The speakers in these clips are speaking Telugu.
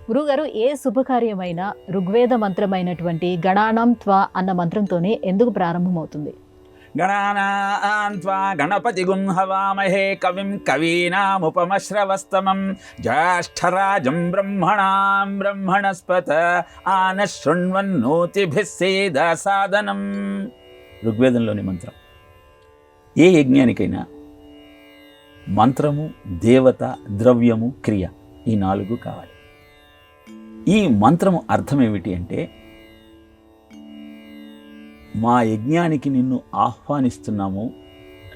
గురువుగారు, ఏ శుభకార్యమైన ఋగ్వేద మంత్రమైనటువంటి గణానాం త్వా అన్న మంత్రంతోనే ఎందుకు ప్రారంభమవుతుంది? గణానాం త్వా గణపతిగుం హవామహే కవిం కవీనాముపమశ్రవస్తమం జ్యేష్ఠరాజం బ్రహ్మణాం బ్రహ్మణస్పత ఆనశృణ్వన్నోతిభిः సేదసాదనం. ఋగ్వేదంలోని మంత్రం. ఏ యజ్ఞానికైనా మంత్రము, దేవత, ద్రవ్యము, క్రియ ఈ 4 కావాలి. ఈ మంత్రము అర్థం ఏమిటి అంటే, మా యజ్ఞానికి నిన్ను ఆహ్వానిస్తున్నాము,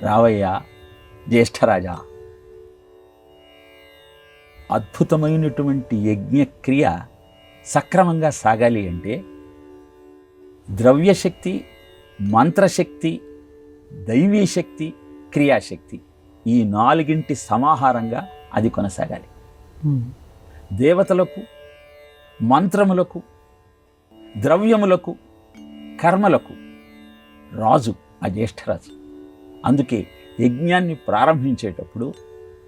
రావయ్యా జ్యేష్ఠరాజా. అద్భుతమైనటువంటి యజ్ఞక్రియ సక్రమంగా సాగాలి అంటే ద్రవ్యశక్తి, మంత్రశక్తి, దైవీశక్తి, క్రియాశక్తి ఈ 4 సమాహారంగా అది కొనసాగాలి. దేవతలకు, మంత్రములకు, ద్రవ్యములకు, కర్మలకు రాజు ఆ జ్యేష్ఠరాజు. అందుకే యజ్ఞాన్ని ప్రారంభించేటప్పుడు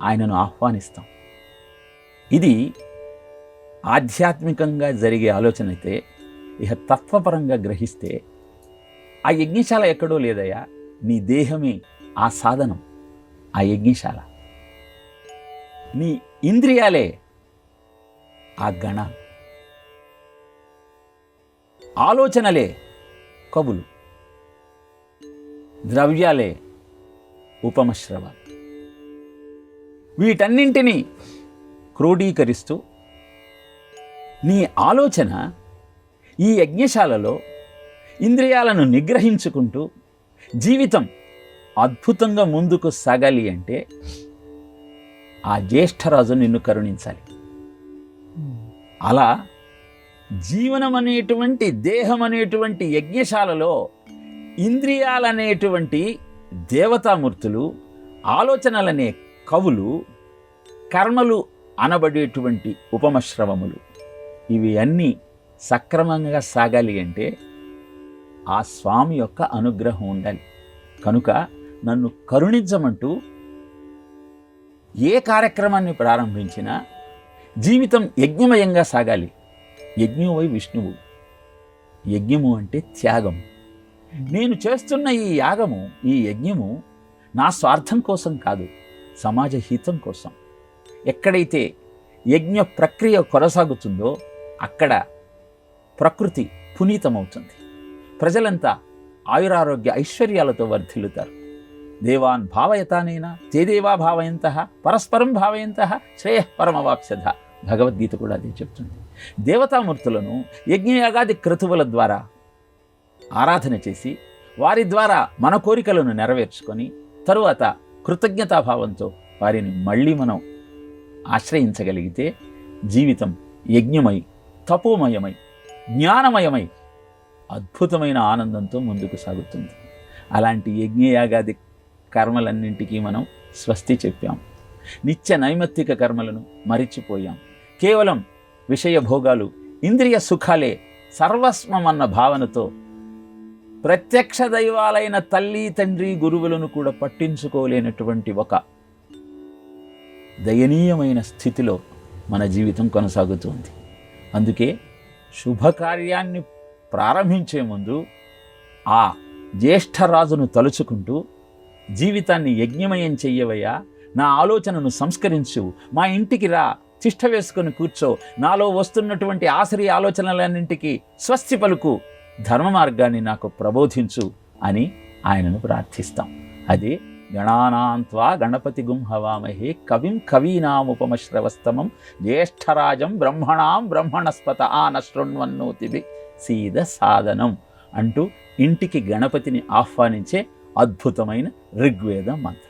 ఆయనను ఆహ్వానిస్తాం. ఇది ఆధ్యాత్మికంగా జరిగే ఆలోచన అయితే, ఇక తత్వపరంగా గ్రహిస్తే ఆ యజ్ఞశాల ఎక్కడో లేదయ్యా, నీ దేహమే ఆ సాధనం, ఆ యజ్ఞశాల. నీ ఇంద్రియాలే ఆ గణ, ఆలోచనలే కవులు, ద్రవ్యాలే ఉపమశ్రవాలు. వీటన్నింటినీ క్రోడీకరిస్తూ నీ ఆలోచన ఈ యజ్ఞశాలలో ఇంద్రియాలను నిగ్రహించుకుంటూ జీవితం అద్భుతంగా ముందుకు సాగాలి అంటే ఆ జ్యేష్ఠరాజు నిన్ను కరుణించాలి. అలా జీవనం అనేటువంటి, దేహం అనేటువంటి యజ్ఞశాలలో ఇంద్రియాలనేటువంటి దేవతామూర్తులు, ఆలోచనలనే కవులు, కర్మలు అనబడేటువంటి ఉపమశ్రవములు, ఇవి అన్నీ సక్రమంగా సాగాలి అంటే ఆ స్వామి యొక్క అనుగ్రహం ఉండాలి. కనుక నన్ను కరుణించమంటూ ఏ కార్యక్రమాన్ని ప్రారంభించినా జీవితం యజ్ఞమయంగా సాగాలి. యజ్ఞోవై విష్ణువు. యజ్ఞము అంటే త్యాగం. నేను చేస్తున్న ఈ యాగము, ఈ యజ్ఞము నా స్వార్థం కోసం కాదు, సమాజ హితం కోసం. ఎక్కడైతే యజ్ఞ ప్రక్రియ కొనసాగుతుందో అక్కడ ప్రకృతి పునీతమవుతుంది. ప్రజలంతా ఆయురారోగ్య ఐశ్వర్యాలతో వర్ధిల్లుతారు. దేవాన్ భావయతానేనా తే దేవా భావయంతః పరస్పరం భావయంతః శ్రేయః పరమవాప్స్యథ. భగవద్గీత కూడా అదే చెప్తుంది. దేవతామూర్తులను యజ్ఞయాగాది క్రతువుల ద్వారా ఆరాధన చేసి వారి ద్వారా మన కోరికలను నెరవేర్చుకొని తరువాత కృతజ్ఞతాభావంతో వారిని మళ్ళీ మనం ఆశ్రయించగలిగితే జీవితం యజ్ఞమై, తపోమయమై, జ్ఞానమయమై అద్భుతమైన ఆనందంతో ముందుకు సాగుతుంది. అలాంటి యజ్ఞయాగాది కర్మలన్నింటికీ మనం స్వస్తి చెప్పాం. నిత్య నైమిత్తిక కర్మలను మరిచిపోయాం. కేవలం విషయ భోగాలు, ఇంద్రియ సుఖాలే సర్వస్వమన్న భావనతో ప్రత్యక్ష దైవాలైన తల్లి, తండ్రి, గురువులను కూడా పట్టించుకోలేనటువంటి ఒక దయనీయమైన స్థితిలో మన జీవితం కొనసాగుతుంది. అందుకే శుభకార్యాన్ని ప్రారంభించే ముందు ఆ జ్యేష్ఠరాజును తలుచుకుంటూ జీవితాన్ని యజ్ఞమయం చెయ్యవయ్యా, నా ఆలోచనను సంస్కరించు, మా ఇంటికి రా, తిష్ట వేసుకొని కూర్చో, నాలో వస్తున్నటువంటి ఆశ్రయ ఆలోచనలన్నింటికి స్వస్తి పలుకు, ధర్మ మార్గాన్ని నాకు ప్రబోధించు అని ఆయనను ప్రార్థిస్తాం. అదే గణానాం త్వా గణపతిగుం హవామహే కవిం కవీనాముపమశ్రవస్తమం జ్యేష్ఠరాజం బ్రహ్మణాం బ్రహ్మణస్పత ఆనశృణ్వన్నోతిభిः సేదసాదనం అంటూ ఇంటికి గణపతిని ఆహ్వానించే అద్భుతమైన ఋగ్వేద మంత్రం.